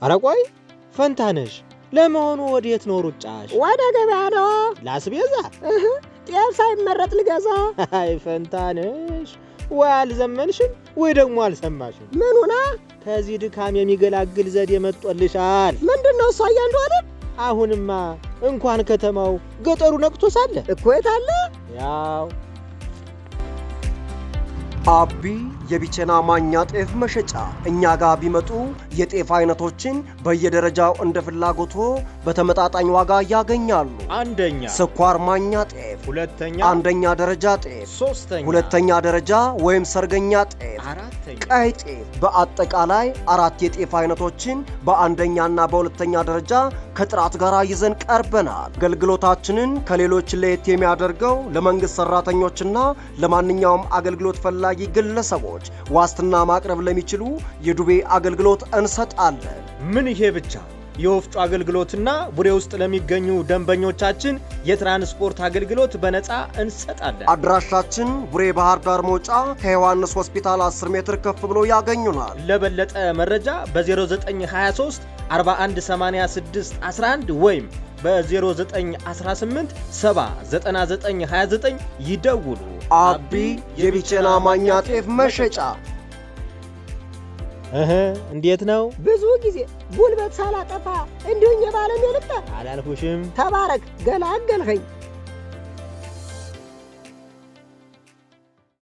አረቆይ ፈንታነሽ ለመሆኑ ወዴት ነው ሩጫሽ? ወደ ገበያ ነው ላስቤዛ ጤፍ ሳይመረጥ ልገዛ። አይ ፈንታነሽ ወይ አልዘመንሽም ወይ ደግሞ አልሰማሽም። ምኑና? ከዚህ ድካም የሚገላግል ዘዴ መጥቶልሻል። ምንድነው እሱ? አያንዱ አይደል? አሁንማ እንኳን ከተማው ገጠሩ ነቅቶ ሳለ እኮ የታለ? ያው አቢ የቢቸና ማኛ ጤፍ መሸጫ እኛ ጋር ቢመጡ የጤፍ አይነቶችን በየደረጃው እንደ ፍላጎቶ በተመጣጣኝ ዋጋ ያገኛሉ። አንደኛ ስኳር ማኛ ጤፍ፣ ሁለተኛ አንደኛ ደረጃ ጤፍ፣ ሶስተኛ ሁለተኛ ደረጃ ወይም ሰርገኛ ጤፍ፣ አራተኛ ቀይ ጤፍ። በአጠቃላይ 4 የጤፍ አይነቶችን በአንደኛና በሁለተኛ ደረጃ ከጥራት ጋር ይዘን ቀርበናል። አገልግሎታችንን ከሌሎች ለየት የሚያደርገው ለመንግስት ሰራተኞችና ለማንኛውም አገልግሎት ፈላጊ ግለሰቦች ዋስትና ማቅረብ ለሚችሉ የዱቤ አገልግሎት እንሰጣለን። ምን ይሄ ብቻ! የወፍጮ አገልግሎትና ቡሬ ውስጥ ለሚገኙ ደንበኞቻችን የትራንስፖርት አገልግሎት በነፃ እንሰጣለን። አድራሻችን ቡሬ ባህር ዳር መውጫ ከዮሐንስ ሆስፒታል 10 ሜትር ከፍ ብሎ ያገኙናል። ለበለጠ መረጃ በ0923 4186 11 ወይም በ0918 79929 ይደውሉ። አቢ የቢቸና ማኛ ጤፍ መሸጫ። እንዴት ነው? ብዙ ጊዜ ጉልበት ሳላጠፋ እንዲሁኝ የባለም የልበ አላልኩሽም? ተባረክ ገላገልኸኝ።